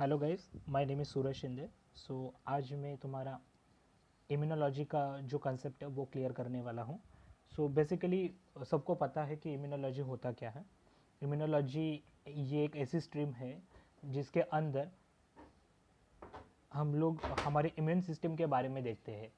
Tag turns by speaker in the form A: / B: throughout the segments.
A: Hello guys, my name is Suraj Shinde. आज मैं तुम्हारा इम्यूनोलॉजी का जो कंसेप्ट है वो क्लियर करने वाला हूँ। बेसिकली सबको पता है कि इम्यूनोलॉजी होता क्या है। इम्यूनोलॉजी ये एक ऐसी स्ट्रीम है जिसके अंदर हम लोग हमारे इम्यून सिस्टम के बारे में देखते हैं।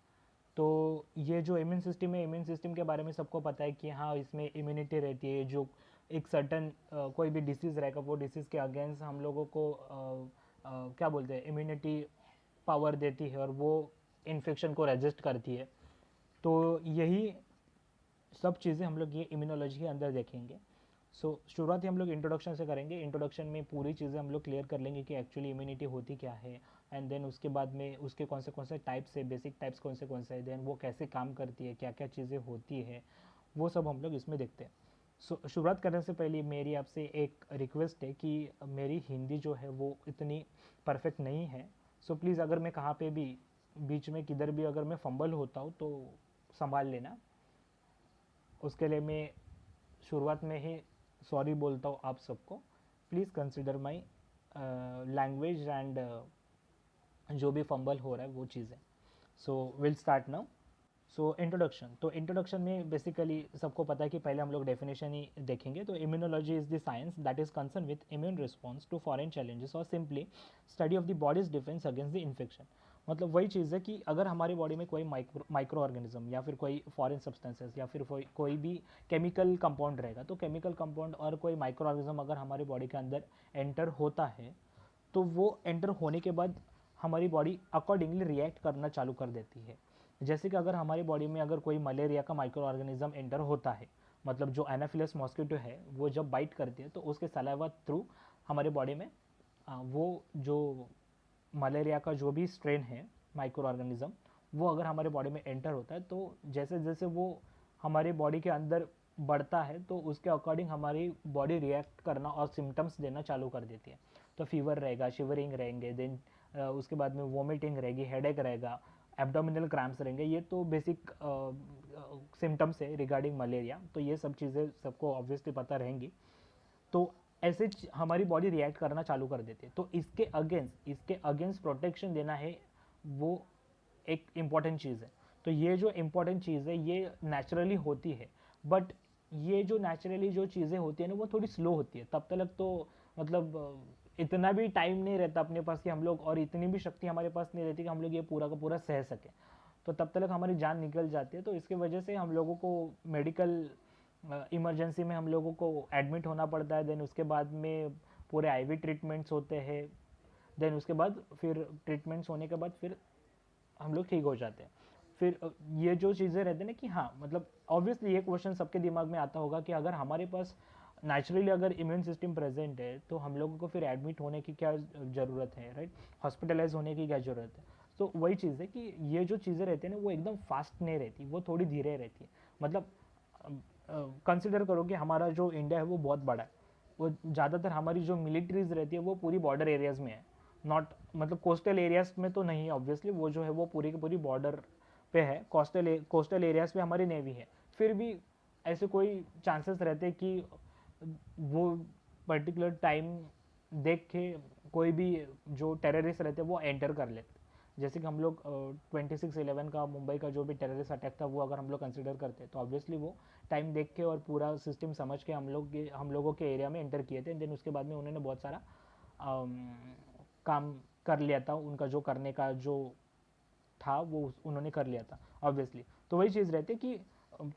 A: तो ये जो इम्यून सिस्टम है, इम्यून सिस्टम के बारे में सबको पता है कि हाँ, इसमें इम्यूनिटी रहती है। जो एक सर्टन कोई भी डिसीज़ रहेगा वो डिसीज़ के अगेंस्ट हम लोगों को क्या बोलते हैं, इम्यूनिटी पावर देती है और वो इन्फेक्शन को रेजिस्ट करती है। तो यही सब चीज़ें हम लोग ये इम्यूनोलॉजी के अंदर देखेंगे। शुरुआत ही हम लोग इंट्रोडक्शन से करेंगे। इंट्रोडक्शन में पूरी चीज़ें हम लोग क्लियर कर लेंगे कि एक्चुअली इम्यूनिटी होती क्या है, एंड देन उसके बाद में उसके कौन से टाइप्स है, बेसिक टाइप्स कौन से है, देन वो कैसे काम करती है, क्या क्या चीज़ें होती है, वो सब हम लोग इसमें देखते हैं। शुरुआत करने से पहले मेरी आपसे एक रिक्वेस्ट है कि मेरी हिंदी जो है वो इतनी परफेक्ट नहीं है। प्लीज़ अगर मैं कहाँ पे भी बीच में किधर भी अगर मैं फंबल होता हूँ तो संभाल लेना। उसके लिए मैं शुरुआत में ही सॉरी बोलता हूँ आप सबको। Please consider my language and जो भी फंबल हो रहा है वो चीज़ें। Will start now. इंट्रोडक्शन, तो इंट्रोडक्शन में बेसिकली सबको पता है कि पहले हम लोग डेफिनेशन ही देखेंगे। तो immunology is the science that is concern with immune response to foreign challenges और simply study of the body's defence against the infection. मतलब वही चीज़ है कि अगर हमारी बॉडी में कोई माइक्रो ऑर्गेनिज्म या फिर कोई फॉरेन सब्सटेंसेस या फिर कोई भी केमिकल कंपाउंड रहेगा, तो केमिकल कंपाउंड और कोई माइक्रो ऑर्गेनिज्म अगर हमारी बॉडी के अंदर एंटर होता है तो वो एंटर होने के बाद हमारी बॉडी अकॉर्डिंगली रिएक्ट करना चालू कर देती है। जैसे कि अगर हमारी बॉडी में अगर कोई मलेरिया का माइक्रो ऑर्गेनिज्म एंटर होता है, मतलब जो एनाफिलस मॉस्किटो है, वो जब बाइट करती है तो उसके सलाइवा थ्रू हमारे बॉडी में वो जो मलेरिया का जो भी स्ट्रेन है माइक्रो ऑर्गेनिज्म, वो अगर हमारे बॉडी में एंटर होता है तो जैसे जैसे वो हमारी बॉडी के अंदर बढ़ता है तो उसके अकॉर्डिंग हमारी बॉडी रिएक्ट करना और सिम्टम्स देना चालू कर देती है। तो फीवर रहेगा, शिवरिंग रहेंगे, देन उसके बाद में वोमिटिंग रहेगी, हेडेक रहेगा, एब्डोमिनल क्रैम्प्स रहेंगे। ये तो बेसिक सिम्टम्स है रिगार्डिंग मलेरिया। तो ये सब चीज़ें सबको ऑब्वियसली पता रहेंगी। तो ऐसे हमारी बॉडी रिएक्ट करना चालू कर देती है। तो इसके अगेंस्ट प्रोटेक्शन देना है, वो एक इम्पॉर्टेंट चीज़ है। तो ये जो इम्पॉर्टेंट चीज़ है ये नेचुरली होती है, बट ये जो नेचुरली जो चीज़ें होती है ना वो थोड़ी स्लो होती है। तब तक तो मतलब इतना भी टाइम नहीं रहता अपने पास कि हम लोग, और इतनी भी शक्ति हमारे पास नहीं रहती कि हम लोग ये पूरा का पूरा सह सकें। तो तब तक हमारी जान निकल जाती है। तो इसकी वजह से हम लोगों को मेडिकल इमरजेंसी में हम लोगों को एडमिट होना पड़ता है। देन उसके बाद में पूरे आईवी ट्रीटमेंट्स होते हैं। देन उसके बाद फिर ट्रीटमेंट्स होने के बाद फिर हम लोग ठीक हो जाते हैं। फिर ये जो चीज़ें रहती हैं ना कि हाँ, मतलब ऑब्वियसली ये क्वेश्चन सबके दिमाग में आता होगा कि अगर हमारे पास नेचुरली अगर इम्यून सिस्टम प्रेजेंट है तो हम लोगों को फिर एडमिट होने की क्या ज़रूरत है, राइट? हॉस्पिटलाइज होने की क्या ज़रूरत है? तो वही चीज़ है कि ये जो चीज़ें रहती हैं ना वो एकदम फास्ट नहीं रहती, वो थोड़ी धीरे रहती है। मतलब कंसिडर करो कि हमारा जो इंडिया है वो बहुत बड़ा है। वो ज़्यादातर हमारी जो मिलिट्रीज रहती है वो पूरी बॉर्डर एरियाज़ में है। नॉट मतलब कोस्टल एरियाज़ में तो नहीं है ऑब्वियसली, वो जो है वो पूरी की पूरी बॉर्डर पे है। कोस्टल एरियाज़ पे हमारी नेवी है। फिर भी ऐसे कोई चांसेस रहते कि वो पर्टिकुलर टाइम देख के कोई भी जो टेररिस्ट रहते वो एंटर कर लेते। जैसे कि हम लोग 26/11 का मुंबई का जो भी टेररिस्ट अटैक था वो अगर हम लोग कंसिडर करते तो ऑब्वियसली वो टाइम देख के और पूरा सिस्टम समझ के हम लोगों के एरिया में एंटर किए थे। देन उसके बाद में उन्होंने बहुत सारा काम कर लिया था। उनका जो करने का जो था वो उन्होंने कर लिया था ऑब्वियसली। तो वही चीज़ रहती है कि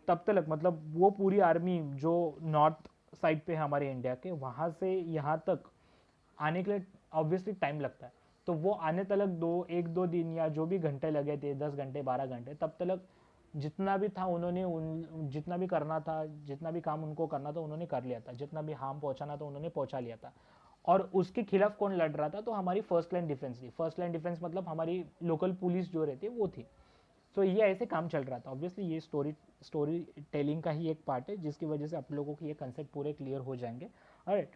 A: तब तक मतलब वो पूरी आर्मी जो नॉर्थ साइड पे है हमारे इंडिया के, वहाँ से यहाँ तक आने के लिए ऑब्वियसली टाइम लगता है। तो वो आने तक एक दो दिन या जो भी घंटे लगे थे, 10 घंटे 12 घंटे, तब तक जितना भी था उन्होंने जितना भी करना था, जितना भी काम उनको करना था उन्होंने कर लिया था। जितना भी हार्म पहुंचाना था उन्होंने पहुंचा लिया था। और उसके खिलाफ कौन लड़ रहा था? तो हमारी फर्स्ट लाइन डिफेंस थी। फर्स्ट लाइन डिफेंस मतलब हमारी लोकल पुलिस जो रहती है वो थी। तो ये ऐसे काम चल रहा था। ऑब्वियसली ये स्टोरी टेलिंग का ही एक पार्ट है जिसकी वजह से आप लोगों को ये कंसेप्ट पूरे क्लियर हो जाएंगे। राइट।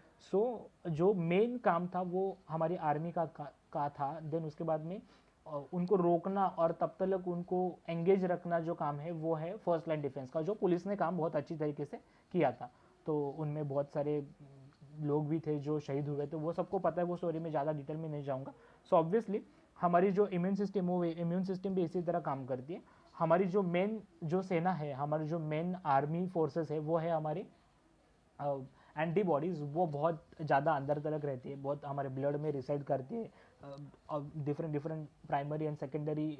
A: जो मेन काम था वो हमारी आर्मी का था। देन उसके बाद में उनको रोकना और तब तक उनको एंगेज रखना जो काम है वो है फर्स्ट लाइन डिफेंस का, जो पुलिस ने काम बहुत अच्छी तरीके से किया था। तो उनमें बहुत सारे लोग भी थे जो शहीद हुए, तो वो सबको पता है, वो स्टोरी में ज़्यादा डिटेल में नहीं जाऊँगा। सो ऑब्वियसली हमारी जो इम्यून सिस्टम वो इम्यून सिस्टम भी इसी तरह काम करती है। हमारी जो मेन जो सेना है, हमारी जो मेन आर्मी फोर्सेस है, वो है हमारी एंटीबॉडीज़। वो बहुत ज़्यादा अंदर तलक रहती है, बहुत हमारे ब्लड में रिसाइड करती है। Different different primary and secondary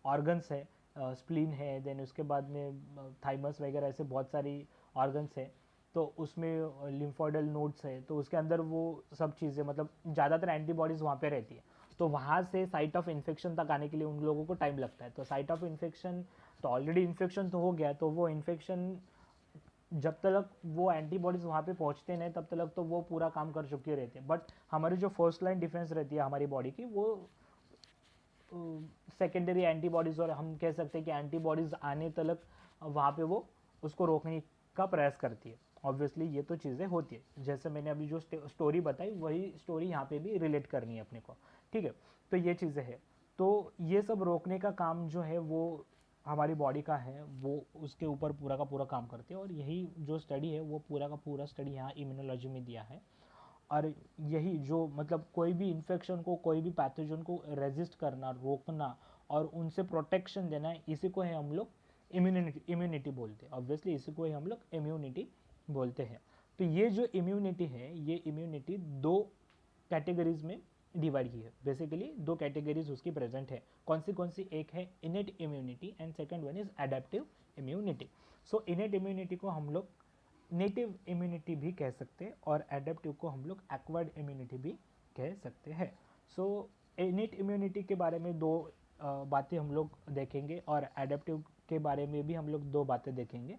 A: organs है, स्प्लीन है, देन उसके बाद में थाइमस वगैरह, ऐसे बहुत सारी ऑर्गन्स है। तो उसमें लिम्फोइडल नोड्स है, तो उसके अंदर वो सब चीज़ें, मतलब ज़्यादातर एंटीबॉडीज़ वहाँ पे रहती है। तो वहाँ से साइट ऑफ इन्फेक्शन तक आने के लिए उन लोगों को टाइम लगता है। तो साइट ऑफ इन्फेक्शन, तो ऑलरेडी इन्फेक्शन तो हो गया, तो वो इन्फेक्शन जब तक वो एंटीबॉडीज़ वहाँ पे पहुँचते नहीं, तब तक तो वो पूरा काम कर चुके रहते हैं। बट हमारी जो फर्स्ट लाइन डिफेंस रहती है हमारी बॉडी की, वो सेकेंडरी एंटीबॉडीज़, और हम कह सकते हैं कि एंटीबॉडीज़ आने तक वहाँ पे वो उसको रोकने का प्रयास करती है। ऑब्वियसली ये तो चीज़ें होती है, जैसे मैंने अभी जो स्टोरी बताई वही स्टोरी यहाँ पे भी रिलेट करनी है अपने को, ठीक है। तो ये चीज़ें हैं, तो ये सब रोकने का काम जो है वो हमारी बॉडी का है, वो उसके ऊपर पूरा का पूरा काम करती है। और यही जो स्टडी है वो पूरा का पूरा स्टडी यहाँ इम्यूनोलॉजी में दिया है। और यही जो मतलब कोई भी इन्फेक्शन को, कोई भी पैथोजन को रेजिस्ट करना, रोकना और उनसे प्रोटेक्शन देना है, इसी को है हम लोग इम्यूनिटी बोलते हैं। ऑब्वियसली इसी को ही हम लोग इम्यूनिटी बोलते हैं। तो ये जो इम्यूनिटी है, ये इम्यूनिटी दो कैटेगरीज में डिवाइड की है। बेसिकली दो कैटेगरीज उसकी प्रेजेंट है। कौन सी? एक है innate immunity and second one is adaptive immunity. So innate immunity को हम लोग नेटिव इम्यूनिटी भी कह सकते हैं, और एडेप्टिव को हम लोग एक्वायर्ड इम्यूनिटी भी कह सकते हैं। सो इनेट इम्यूनिटी के बारे में दो बातें हम लोग देखेंगे, और एडेप्टिव के बारे में भी हम लोग दो बातें देखेंगे,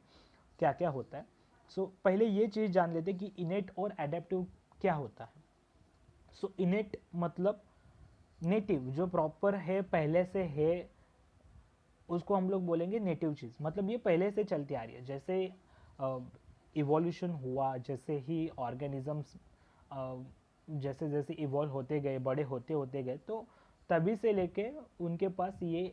A: क्या क्या होता है। सो पहले ये चीज़ जान लेते हैं कि इनेट और एडेप्टिव क्या होता है। सो इनेट मतलब नेटिव, जो प्रॉपर है, पहले से है, उसको हम लोग बोलेंगे नेटिव चीज़। मतलब ये पहले से चलती आ रही है। जैसे इवोल्यूशन हुआ, जैसे ही ऑर्गेनिजम्स जैसे जैसे इवॉल्व होते गए, बड़े होते होते गए, तो तभी से लेके उनके पास ये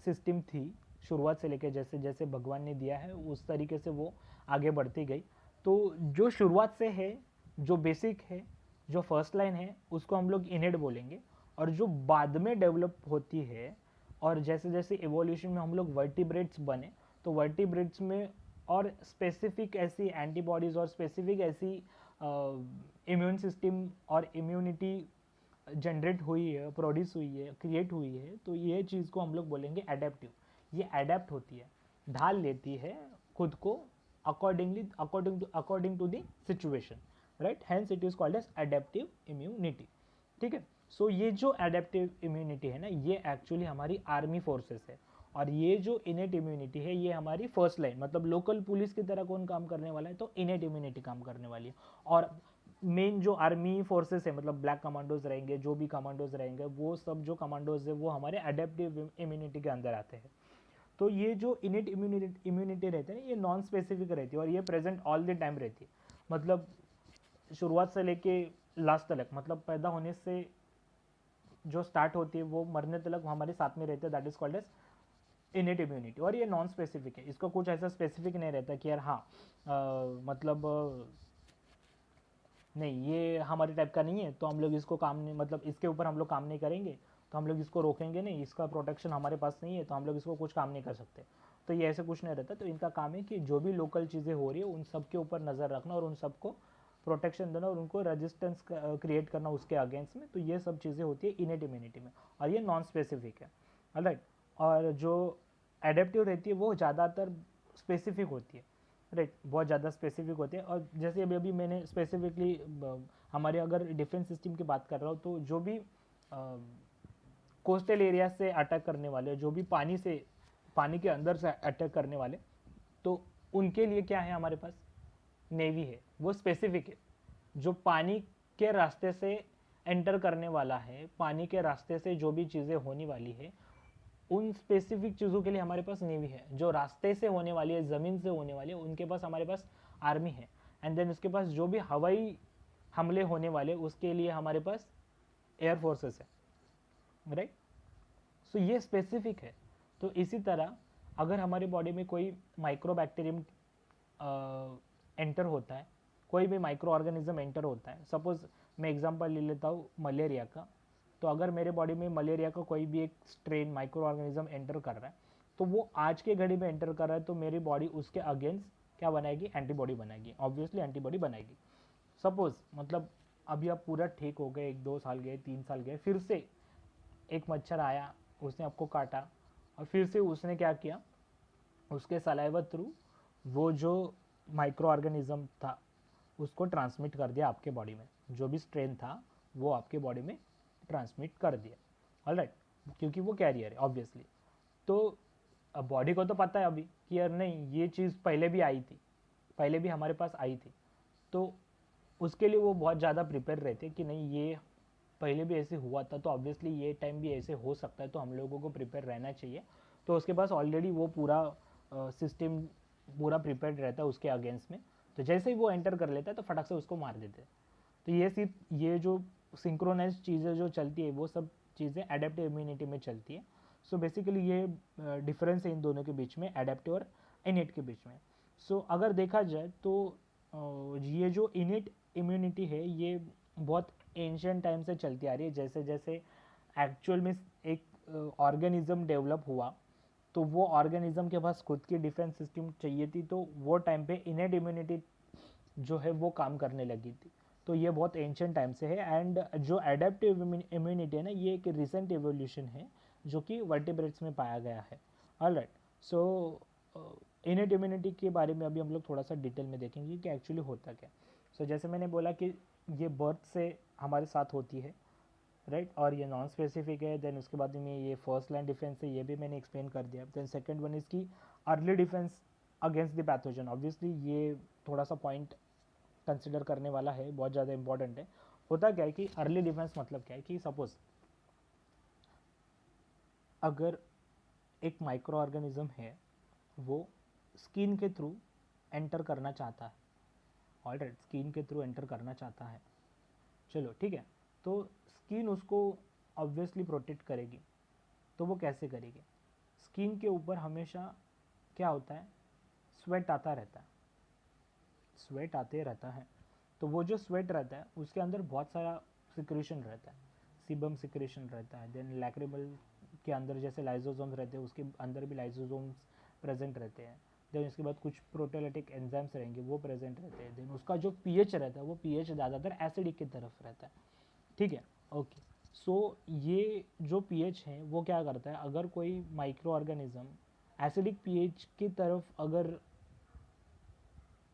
A: सिस्टम थी शुरुआत से लेके, जैसे जैसे भगवान ने दिया है उस तरीके से वो आगे बढ़ती गई। तो जो शुरुआत से है, जो बेसिक है, जो फर्स्ट लाइन है, उसको हम लोग इनेट बोलेंगे। और जो बाद में डेवलप होती है, और जैसे जैसे इवोल्यूशन में हम लोग वर्टिब्रेट्स बने, तो वर्टिब्रेट्स में और स्पेसिफिक ऐसी एंटीबॉडीज़ और स्पेसिफिक ऐसी इम्यून सिस्टम और इम्यूनिटी जनरेट हुई है, प्रोड्यूस हुई है, क्रिएट हुई है, तो ये चीज़ को हम लोग बोलेंगे एडेप्टिव। ये एडेप्ट होती है, ढाल लेती है खुद को according to the situation, right. Hence it is called as adaptive immunity, ठीक है। सो ये जो एडेप्टिव इम्यूनिटी है ना, ये एक्चुअली हमारी आर्मी फोर्सेस है। और ये जो इनेट इम्यूनिटी है, ये हमारी फर्स्ट लाइन, मतलब लोकल पुलिस की तरह कौन काम करने वाला है, तो इनेट इम्यूनिटी काम करने वाली है। और मेन जो आर्मी फोर्सेस है, मतलब ब्लैक कमांडोज रहेंगे, जो भी कमांडोज रहेंगे, वो सब जो कमांडोज है वो हमारे एडेप्टिव इम्यूनिटी के अंदर आते हैं। तो ये जो इनेट इम्यूनिटी रहती है ना, ये नॉन स्पेसिफिक रहती है, और ये प्रेजेंट ऑल द टाइम रहती है। मतलब शुरुआत से लेके लास्ट तक, मतलब पैदा होने से जो स्टार्ट होती है वो मरने तक हमारे साथ में रहते हैं। That is called as innate immunity. और ये नॉन स्पेसिफिक है, इसका कुछ ऐसा स्पेसिफिक नहीं रहता कि यार हाँ मतलब नहीं ये हमारे टाइप का नहीं है, तो हम लोग इसको काम नहीं, मतलब इसके ऊपर हम लोग काम नहीं करेंगे, तो हम लोग इसको रोकेंगे नहीं, इसका प्रोटेक्शन हमारे पास नहीं है, तो हम लोग इसको कुछ काम नहीं कर सकते। तो ये ऐसे कुछ नहीं रहता। तो इनका काम है कि जो भी लोकल चीज़ें हो रही है उन सब के ऊपर नज़र रखना, और उन सबको प्रोटेक्शन देना, और उनको रेजिस्टेंस क्रिएट करना उसके अगेंस्ट में। तो ये सब चीज़ें होती है इनेट इम्यूनिटी में, और ये नॉन स्पेसिफिक है, राइट। और जो एडेप्टिव रहती है वो ज़्यादातर स्पेसिफिक होती है, राइट, बहुत ज़्यादा स्पेसिफिक होते हैं। और जैसे अभी अभी मैंने स्पेसिफिकली हमारे अगर डिफेंस सिस्टम की बात कर रहा हूँ, तो जो भी कोस्टल एरिया से अटैक करने वाले, जो भी पानी के अंदर से अटैक करने वाले, तो उनके लिए क्या है, हमारे पास नेवी है, वो स्पेसिफिक है। जो पानी के रास्ते से एंटर करने वाला है, पानी के रास्ते से जो भी चीज़ें होने वाली है, उन स्पेसिफिक चीज़ों के लिए हमारे पास नेवी है। जो रास्ते से होने वाली है, ज़मीन से होने वाली है, उनके पास हमारे पास आर्मी है। एंड देन उसके पास जो भी हवाई हमले होने वाले, उसके लिए हमारे पास एयर फोर्सेस है, राइट। सो ये स्पेसिफिक है। तो इसी तरह अगर हमारी बॉडी में कोई माइक्रोबैक्टीरियम एंटर होता है, कोई भी माइक्रो ऑर्गेनिज्म एंटर होता है, सपोज मैं एग्जांपल ले लेता हूँ मलेरिया का, तो अगर मेरे बॉडी में मलेरिया का कोई भी एक स्ट्रेन माइक्रो ऑर्गेनिज्म एंटर कर रहा है, तो वो आज के घड़ी में एंटर कर रहा है, तो मेरी बॉडी उसके अगेंस्ट क्या बनाएगी, एंटीबॉडी बनाएगी, ऑब्वियसली एंटीबॉडी बनाएगी। सपोज मतलब अभी आप पूरा ठीक हो गए, 1-2 साल गए, 3 साल गए, फिर से एक मच्छर आया, उसने आपको काटा, और फिर से उसने क्या किया, उसके सलाइवा थ्रू वो जो माइक्रो ऑर्गेनिज्म था उसको ट्रांसमिट कर दिया आपके बॉडी में, जो भी स्ट्रेन था वो आपके बॉडी में ट्रांसमिट कर दिया, ऑलराइट, क्योंकि वो कैरियर है ऑब्वियसली। तो अब बॉडी को तो पता है अभी कि यार नहीं, ये चीज़ पहले भी आई थी, पहले भी हमारे पास आई थी, तो उसके लिए वो बहुत ज़्यादा प्रिपेयर रहते कि नहीं ये पहले भी ऐसे हुआ था, तो ऑब्वियसली ये टाइम भी ऐसे हो सकता है, तो हम लोगों को प्रिपेयर रहना चाहिए। तो उसके पास ऑलरेडी वो पूरा सिस्टम पूरा प्रिपेयर्ड रहता है उसके अगेंस्ट में, तो जैसे ही वो एंटर कर लेता है तो फटाक से उसको मार देते हैं। तो ये सिर्फ ये जो सिंक्रोनाइज चीज़ें जो चलती है वो सब चीज़ें एडेप्टिव इम्यूनिटी में चलती है। सो बेसिकली ये डिफरेंस है इन दोनों के बीच में, एडेप्टिव और इनेट के बीच में। सो अगर देखा जाए तो ये जो इनेट इम्यूनिटी है ये बहुत एंशियंट टाइम से चलती आ रही है। जैसे जैसे एक्चुअल में एक ऑर्गेनिज्म डेवलप हुआ तो वो ऑर्गेनिज्म के पास खुद की डिफेंस सिस्टम चाहिए थी, तो वो टाइम पे इनेट इम्यूनिटी जो है वो काम करने लगी थी। तो ये बहुत एंशियंट टाइम से है। एंड जो एडेप्टिव इम्यूनिटी है ना, ये एक रिसेंट एवोल्यूशन है जो कि वर्टिब्रेट्स में पाया गया है। ऑलराइट, सो इनेट इम्यूनिटी के बारे में अभी हम लोग थोड़ा सा डिटेल में देखेंगे कि एक्चुअली होता क्या। सो जैसे मैंने बोला कि ये बर्थ से हमारे साथ होती है, राइट, और ये नॉन स्पेसिफिक है। देन उसके बाद में ये फर्स्ट लाइन डिफेंस है, ये भी मैंने एक्सप्लेन कर दिया। देन सेकंड वन इज की early defence against the pathogen. Obviously ये थोड़ा सा पॉइंट कंसिडर करने वाला है, बहुत ज़्यादा इंपॉर्टेंट है। होता क्या है कि अर्ली डिफेंस मतलब क्या है कि सपोज अगर एक माइक्रो ऑर्गेनिज्म है वो स्किन के थ्रू एंटर करना चाहता है, ऑलराइट, स्किन के थ्रू एंटर करना चाहता है, चलो ठीक है, तो स्किन उसको ऑब्वियसली प्रोटेक्ट करेगी। तो वो कैसे करेगी, स्किन के ऊपर हमेशा क्या होता है, स्वेट आता रहता है, स्वेट आते रहता है। तो वो जो स्वेट रहता है उसके अंदर बहुत सारा सिक्रेशन रहता है, सीबम सिक्रेशन रहता है। देन लैक्रिमल के अंदर जैसे लाइजोसोम्स रहते हैं उसके अंदर भी लाइजोसोम्स प्रेजेंट रहते हैं। देन उसके बाद कुछ प्रोटेलिटिक एंजाइम्स रहेंगे वो प्रेजेंट रहते हैं। देन उसका जो पीएच रहता है वो पीएच ज़्यादातर एसिडिक की तरफ रहता है, ठीक है, ओके। सो ये जो पीएच है वो क्या करता है, अगर कोई माइक्रो ऑर्गेनिज्म एसिडिक पीएच की तरफ अगर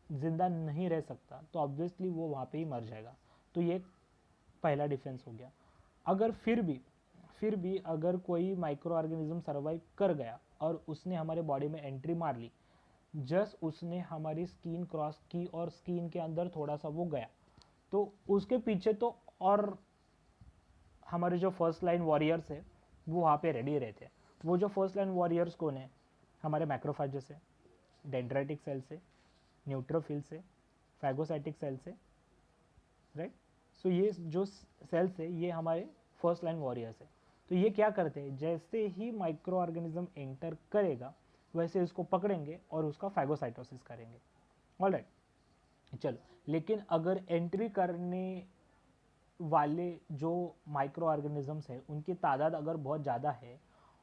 A: ज़िंदा नहीं रह सकता तो ऑब्वियसली वो वहाँ पे ही मर जाएगा। तो ये पहला डिफेंस हो गया। अगर फिर भी अगर कोई माइक्रो ऑर्गेनिज्म सर्वाइव कर गया और उसने हमारे बॉडी में एंट्री मार ली, जस्ट उसने हमारी स्किन क्रॉस की और स्किन के अंदर थोड़ा सा वो गया, तो उसके पीछे तो और हमारे जो फर्स्ट लाइन वॉरियर्स है वो वहाँ पे रेडी रहते हैं। वो जो फर्स्ट लाइन वॉरियर्स कौन है, हमारे मैक्रोफाइज से, डेंड्राइटिक सेल से, न्यूट्रोफिल से, फैगोसाइटिक सेल से, राइट। सो ये जो सेल्स है ये हमारे फर्स्ट लाइन वॉरियर्स है। तो ये क्या करते हैं, जैसे ही माइक्रो ऑर्गेनिज्म एंटर करेगा वैसे इसको पकड़ेंगे और उसका फैगोसाइटोसिस करेंगे, ऑलराइट। चलो, लेकिन अगर एंट्री करने वाले जो माइक्रो ऑर्गेनिजम्स है उनकी तादाद अगर बहुत ज़्यादा है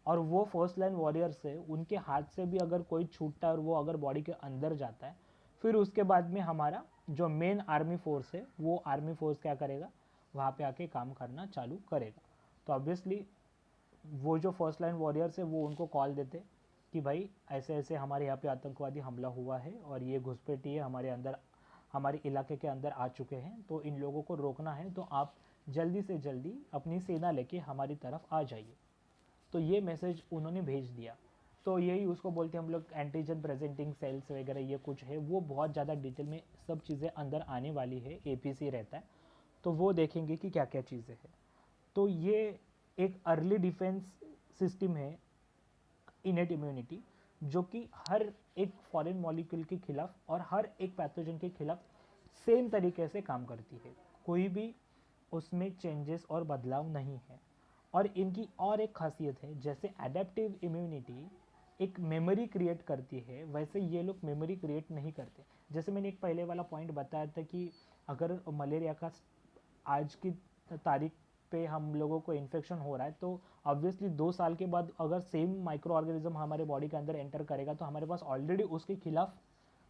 A: और वो फर्स्ट लाइन वॉरियर्स है, उनके हाथ से भी अगर कोई छूटता है और वो अगर बॉडी के अंदर जाता है, फिर उसके बाद में हमारा जो मेन आर्मी फोर्स है वो आर्मी फोर्स क्या करेगा, वहाँ पे आके काम करना चालू करेगा। तो ऑब्वियसली वो जो फर्स्ट लाइन वॉरियर्स है वो उनको कॉल देते कि भाई ऐसे ऐसे हमारे यहाँ पे आतंकवादी हमला हुआ है और ये घुसपैठिए हमारे अंदर, हमारे इलाके के अंदर आ चुके हैं, तो इन लोगों को रोकना है, तो आप जल्दी से जल्दी अपनी सेना लेके हमारी तरफ आ जाइए। तो ये मैसेज उन्होंने भेज दिया। तो यही उसको बोलते हैं हम लोग एंटीजन प्रेजेंटिंग सेल्स वगैरह, ये कुछ है, वो बहुत ज़्यादा डिटेल में सब चीज़ें अंदर आने वाली है, एपीसी रहता है, तो वो देखेंगे कि क्या क्या चीज़ें हैं। तो ये एक अर्ली डिफेंस सिस्टम है इनेट इम्यूनिटी, जो कि हर एक फॉरेन मॉलिक्यूल के खिलाफ और हर एक पैथोजन के खिलाफ सेम तरीके से काम करती है, कोई भी उसमें चेंजेस और बदलाव नहीं है। और इनकी और एक खासियत है, जैसे एडेप्टिव इम्यूनिटी एक मेमोरी क्रिएट करती है, वैसे ये लोग मेमोरी क्रिएट नहीं करते। जैसे मैंने एक पहले वाला पॉइंट बताया था कि अगर मलेरिया का आज की तारीख पे हम लोगों को इन्फेक्शन हो रहा है तो ऑब्वियसली 2 साल के बाद अगर सेम माइक्रो ऑर्गेनिज्म हमारे बॉडी के अंदर एंटर करेगा तो हमारे पास ऑलरेडी उसके खिलाफ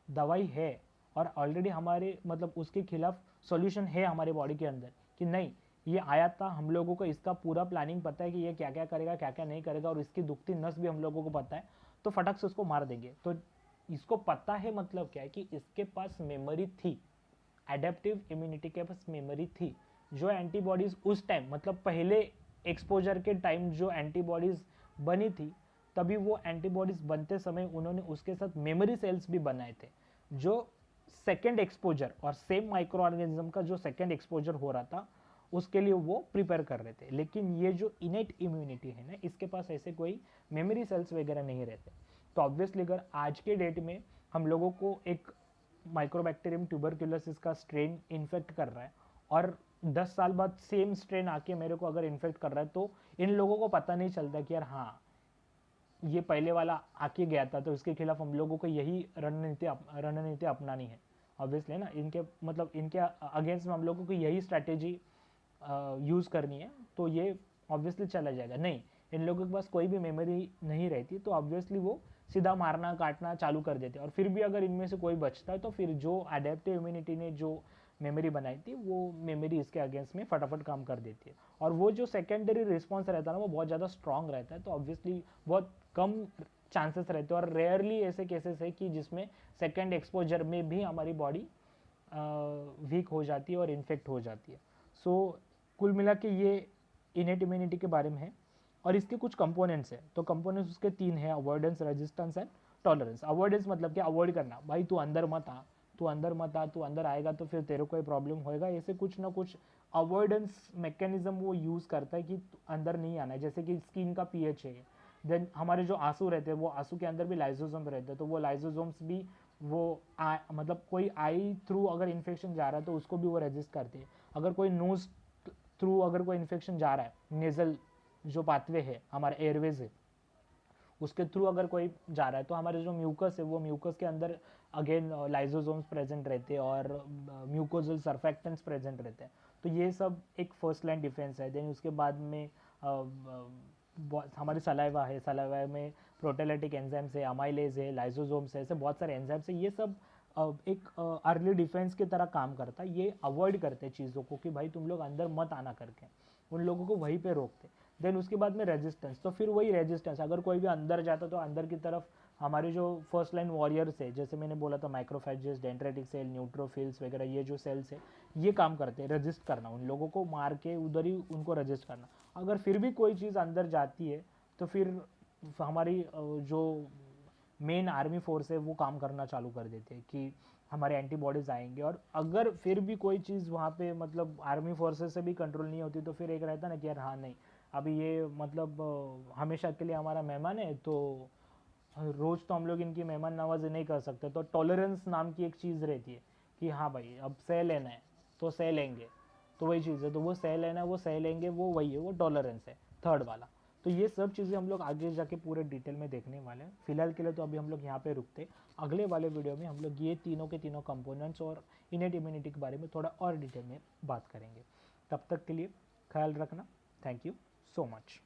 A: दवाई है और ऑलरेडी हमारे मतलब उसके खिलाफ सॉल्यूशन है हमारे बॉडी के अंदर कि नहीं ये आया था, हम लोगों को इसका पूरा प्लानिंग पता है कि ये क्या क्या करेगा क्या क्या नहीं करेगा और इसकी दुखती नस भी हम लोगों को पता है, तो फटक से उसको मार देंगे। तो इसको पता है मतलब क्या है कि इसके पास मेमोरी थी, एडेप्टिव इम्यूनिटी के पास मेमोरी थी। जो एंटीबॉडीज उस टाइम मतलब पहले एक्सपोजर के टाइम जो एंटीबॉडीज बनी थी, तभी वो एंटीबॉडीज बनते समय उन्होंने उसके साथ मेमोरी सेल्स भी बनाए थे जो सेकेंड एक्सपोजर और सेम माइक्रो ऑर्गेनिज्म का जो सेकेंड एक्सपोजर हो रहा था उसके लिए वो प्रिपेयर कर रहे थे। लेकिन ये जो इनेट इम्यूनिटी है ना, इसके पास ऐसे कोई मेमोरी सेल्स वगैरह नहीं रहते। तो ऑब्वियसली अगर आज के डेट में हम लोगों को एक माइक्रोबैक्टीरियम ट्यूबरक्यूलोसिस का स्ट्रेन इन्फेक्ट कर रहा है और 10 साल बाद सेम स्ट्रेन आके मेरे को अगर इन्फेक्ट कर रहा है, तो इन लोगों को पता नहीं चलता कि यार हाँ ये पहले वाला आके गया था तो इसके खिलाफ हम लोगों को यही रणनीति अपनानी है। ऑब्वियसली ना, इनके मतलब इनके अगेंस्ट में हम लोगों को यही स्ट्रैटेजी यूज़ करनी है, तो ये ऑब्वियसली चला जाएगा। नहीं, इन लोगों के पास कोई भी मेमोरी नहीं रहती तो ऑब्वियसली वो सीधा मारना काटना चालू कर देते हैं। और फिर भी अगर इनमें से कोई बचता है तो फिर जो एडेप्टिव इम्यूनिटी ने जो मेमोरी बनाई थी वो मेमोरी इसके अगेंस्ट में फटाफट काम कर देती है और वो जो सेकेंडरी रिस्पॉन्स रहता है ना वो बहुत ज़्यादा स्ट्रांग रहता है। तो ऑब्वियसली बहुत कम चांसेस रहते हैं और रेयरली ऐसे केसेस है कि जिसमें सेकेंड एक्सपोजर में भी हमारी बॉडी वीक हो जाती है और इन्फेक्ट हो जाती है। सो कुल मिला के ये इनेट इम्यूनिटी के बारे में है और इसके कुछ कंपोनेंट्स हैं। तो कंपोनेंट्स उसके 3 हैं, avoidance, resistance and tolerance. Avoidance मतलब क्या, अवॉइड करना, भाई तू अंदर मत आ, तू अंदर मत आ, तू अंदर आएगा तो फिर तेरे को प्रॉब्लम होएगा, ऐसे कुछ ना कुछ अवॉइडेंस मैकेनिज्म वो यूज़ करता है कि अंदर नहीं आना है। जैसे कि स्किन का पीएच है, देन हमारे जो आंसू रहते हैं वो आंसू के अंदर भी लाइजोसोम रहते हैं, तो वो लाइजोसोम्स भी वो मतलब कोई आई थ्रू अगर इन्फेक्शन जा रहा है तो उसको भी वो रेजिस्ट करते हैं। अगर कोई नोज थ्रू अगर कोई इन्फेक्शन जा रहा है, नेजल जो पाथवे है हमारे एयरवेज है उसके थ्रू अगर कोई जा रहा है, तो हमारे जो म्यूकस है वो म्यूकस के अंदर अगेन लाइजोसोम्स प्रेजेंट रहते हैं और म्यूकोजल सर्फेक्टेंट्स प्रेजेंट रहते हैं। तो ये सब एक फर्स्ट लाइन डिफेंस है। देन उसके बाद में हमारी सलाइवा है, सलाइवा में प्रोटेलिटिक एंजाइम्स है, अमाइलेज है, लाइजोसोम्स है, ऐसे बहुत सारे एंजाइम्स है। ये सब एक अर्ली डिफेंस की तरह काम करता है। ये अवॉइड करते हैं चीज़ों को कि भाई तुम लोग अंदर मत आना करके, उन लोगों को वहीं पे रोकते। देन उसके बाद में रेजिस्टेंस, तो फिर वही रेजिस्टेंस, अगर कोई भी अंदर जाता तो अंदर की तरफ हमारे जो फर्स्ट लाइन वॉरियर्स है, जैसे मैंने बोला था माइक्रोफेजेस, डेंड्रेटिक सेल, न्यूट्रोफिल्स वगैरह, ये जो सेल्स है ये काम करते हैं रेजिस्ट करना, उन लोगों को मार के उधर ही उनको रेजिस्ट करना। अगर फिर भी कोई चीज़ अंदर जाती है तो फिर हमारी जो मेन आर्मी फोर्स है वो काम करना चालू कर देते हैं कि हमारे एंटीबॉडीज़ आएंगे। और अगर फिर भी कोई चीज़ वहाँ पे मतलब आर्मी फोर्सेस से भी कंट्रोल नहीं होती तो फिर एक रहता ना कि यार हाँ नहीं, अभी ये मतलब हमेशा के लिए हमारा मेहमान है तो रोज़ तो हम लोग इनकी मेहमान नवाजी नहीं कर सकते। तो टॉलरेंस नाम की एक चीज़ रहती है कि हाँ भाई अब सह लेना है तो सह लेंगे, तो वही चीज़ है। तो वो सह लेना है वो सह लेंगे, वो वही है, वो टॉलरेंस है थर्ड वाला। तो ये सब चीज़ें हम लोग आगे जाके पूरे डिटेल में देखने वाले हैं। फिलहाल के लिए तो अभी हम लोग यहाँ पे रुकते। अगले वाले वीडियो में हम लोग ये तीनों के तीनों कंपोनेंट्स और इनेट इम्यूनिटी के बारे में थोड़ा और डिटेल में बात करेंगे। तब तक के लिए ख्याल रखना। Thank you so much.